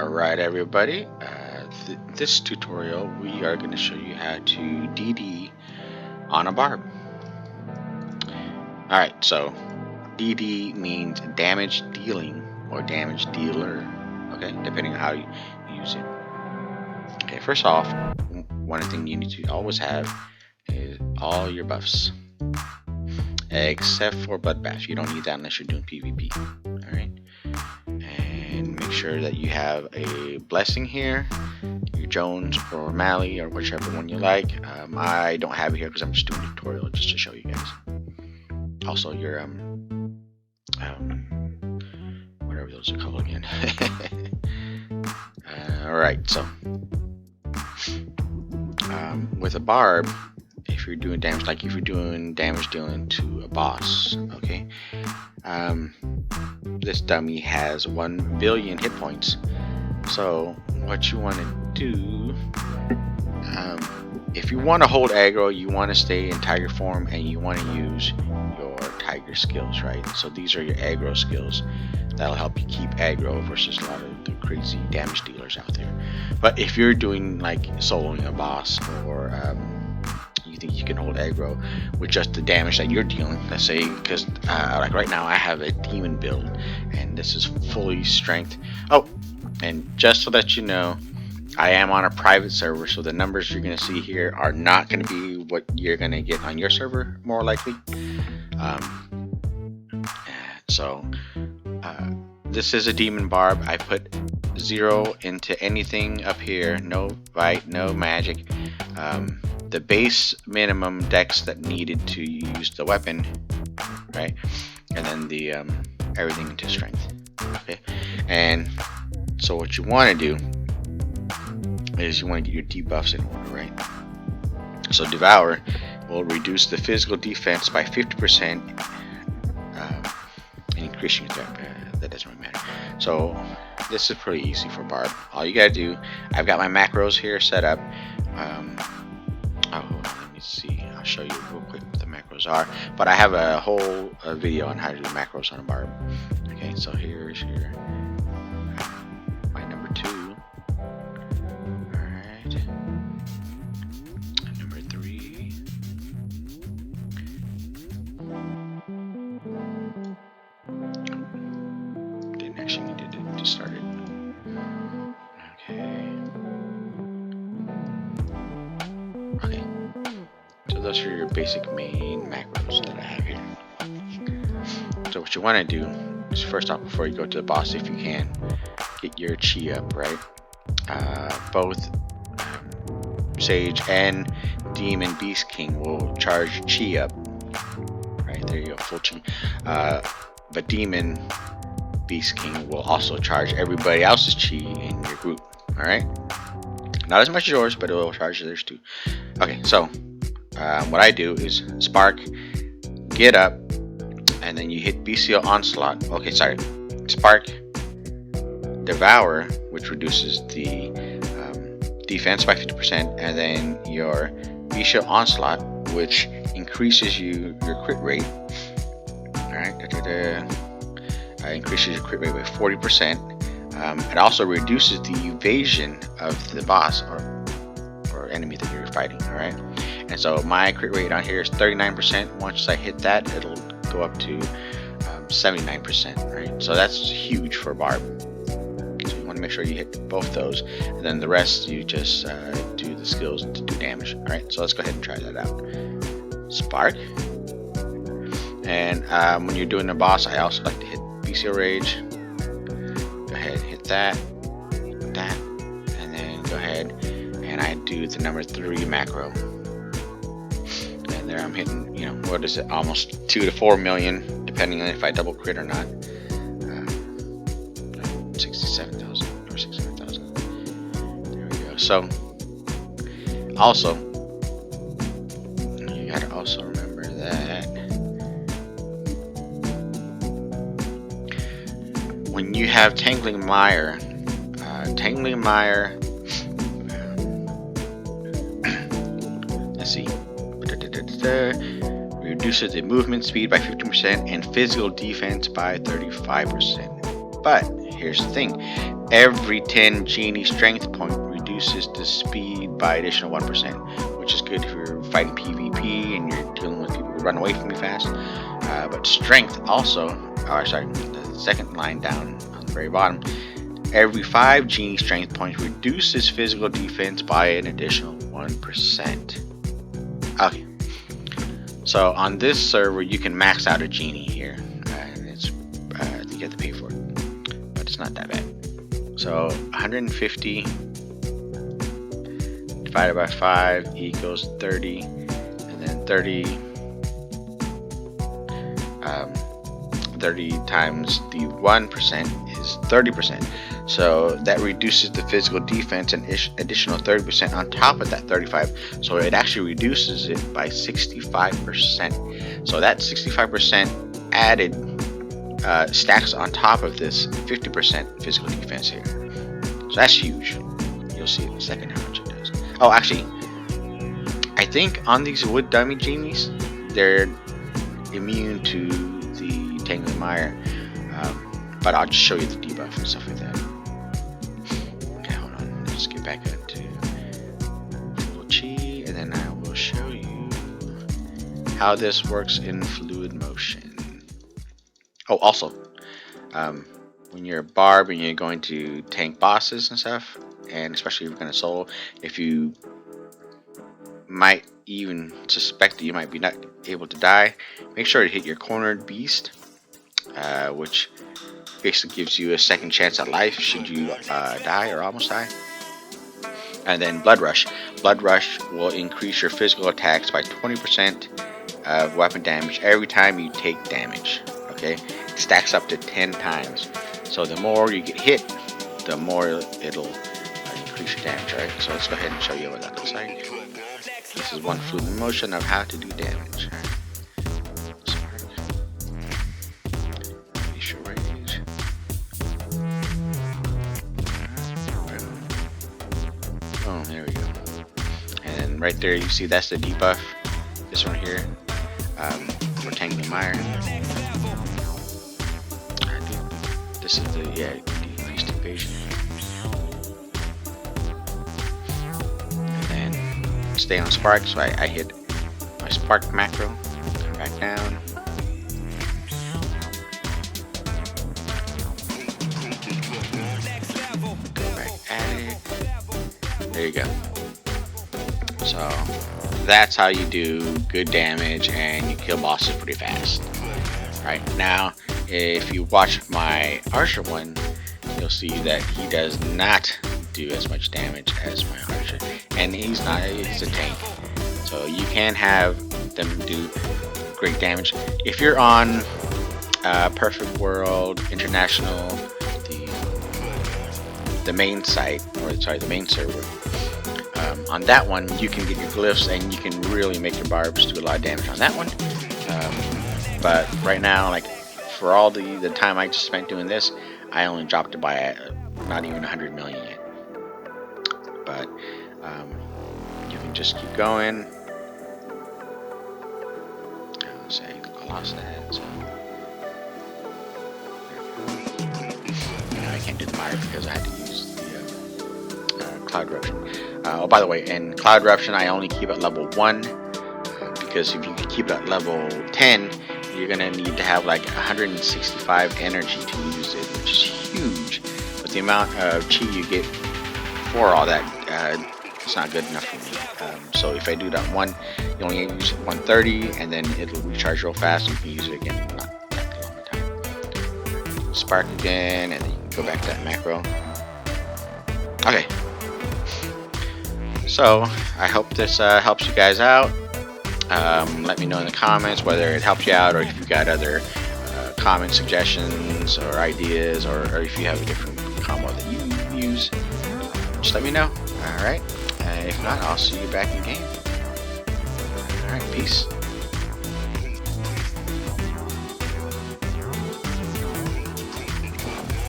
Alright everybody, this tutorial we are going to show you how to DD on a barb. Alright, so DD means damage dealing or damage dealer, okay, depending on how you use it. Okay, first off, one thing you need to always have is all your buffs. Except for Bloodbath, you don't need that unless you're doing PvP. Alright. And make sure that you have a blessing here, your Jones or Mally or whichever one you like. I don't have it here because I'm just doing a tutorial just to show you guys. Also your whatever those are called again. Alright, so with a barb, if you're doing damage, like if you're doing damage dealing to a boss, okay, this dummy has 1 billion hit points. So what you want to do, if you want to hold aggro, you want to stay in tiger form and you want to use your tiger skills, right? So these are your aggro skills that'll help you keep aggro versus a lot of the crazy damage dealers out there. But if you're doing like soloing a boss, or you think you can hold aggro with just the damage that you're dealing, let's say, because like right now I have a demon build and this is fully strength. Oh, and just so that you know, I am on a private server, so the numbers you're going to see here are not going to be what you're going to get on your server, more likely. This is a demon barb. I put 0 into anything up here, no bite, no magic. The base minimum dex that needed to use the weapon, right? And then the everything into strength. Okay, and so what you want to do is you want to get your debuffs in order, right? So Devour will reduce the physical defense by 50%, and increasing your threat. That doesn't really matter. So this is pretty easy for barb. All you gotta do, I've got my macros here set up. Let me see. I'll show you real quick what the macros are. But I have a whole video on how to do macros on a barb. Okay, so here's your my number 2. Alright. Number 3. Didn't actually need to start it. Okay, so those are your basic main macros that I have here. So what you want to do is, first off, before you go to the boss, if you can, get your chi up, right? Both Sage and Demon Beast King will charge chi up. Right, there you go, full chi. But Demon Beast King will also charge everybody else's chi in your group. Alright? Not as much as yours, but it will charge theirs too. Okay, so what I do is Spark, get up, and then you hit BCO Onslaught. Okay, sorry. Spark, Devour, which reduces the defense by 50%, and then your BCO Onslaught, which increases your crit rate. Alright, increases your crit rate by 40%. It also reduces the evasion of the boss or enemy that you're fighting. Alright, and so my crit rate on here is 39%. Once I hit that, it'll go up to 79%. Right, so that's huge for barb. So you want to make sure you hit both those, and then the rest you just do the skills to do damage. Alright, so let's go ahead and try that out. Spark, and when you're doing a boss, I also like to hit BCO Rage. Go ahead, hit that, and then go ahead and I do the number 3 macro. And there I'm hitting, you know, what is it, almost 2 to 4 million, depending on if I double crit or not. 67,000 or 600,000. There we go. So, also, you gotta also remember that when you have Tangling Mire, let's see, reduces the movement speed by 50% and physical defense by 35%. But here's the thing, Every 10 genie strength point reduces the speed by additional 1%, which is good if you're fighting PvP and you're dealing with people who run away from you fast. But strength also, the second line down on the very bottom, every 5 genie strength points reduces physical defense by an additional 1%. Okay, so on this server you can max out a genie here, and it's I think you have to pay for it, but it's not that bad. So 150 divided by 5 equals 30, and then 30 times the 1% is 30%. So that reduces the physical defense an additional 30% on top of that 35. So it actually reduces it by 65%. So that 65% added stacks on top of this 50% physical defense here. So that's huge. You'll see in a second how much it does. Oh, actually, I think on these wood dummy genies, they're immune to the Tangling Mire. But I'll just show you the debuff and stuff like that. Okay, hold on. Let's get back into full chi, and then I will show you how this works in fluid motion. Oh, also, when you're a barb and you're going to tank bosses and stuff, and especially if you're going to solo, if you might even suspect that you might be not able to die, make sure to hit your cornered beast, which basically gives you a second chance at life should you die or almost die. And then Blood Rush. Blood Rush will increase your physical attacks by 20% of weapon damage every time you take damage. Okay, it stacks up to 10 times. So the more you get hit, the more it'll increase your damage. Alright, so let's go ahead and show you what that looks like. This is one fluid motion of how to do damage. Oh, there we go. And right there, you see that's the debuff. This one here, for Tangling Mire. This is the decreased evasion. And then stay on spark, so I hit my spark macro, come back down. Go back at it. There you go. So that's how you do good damage and you kill bosses pretty fast. Right now, if you watch my Archer one, you'll see that he does not do as much damage as my Archer, and he's a tank. So you can have them do great damage. If you're on Perfect World International, the main site, or sorry, the main server, on that one you can get your glyphs and you can really make your barbs do a lot of damage on that one. But right now, like for all the time I just spent doing this, I only dropped it by not even 100 million yet. But you can just keep going. Let's say I lost that. So. I can't do the mire because I had to use the Cloud Eruption. Oh, by the way, in Cloud Eruption I only keep at level 1 because if you keep it at level 10, you're gonna need to have like 165 energy to use it, which is huge. But the amount of chi you get for all that, it's not good enough for me. So if I do that one, you only use 130, and then it'll recharge real fast. And you can use it again, not that long a time. Spark again, and then you can go back to that macro. Okay. So I hope this helps you guys out. Let me know in the comments whether it helped you out, or if you got other comment suggestions or ideas, or if you have a different combo that you use. Just let me know. Alright. If not, I'll see you back in game. Alright, peace.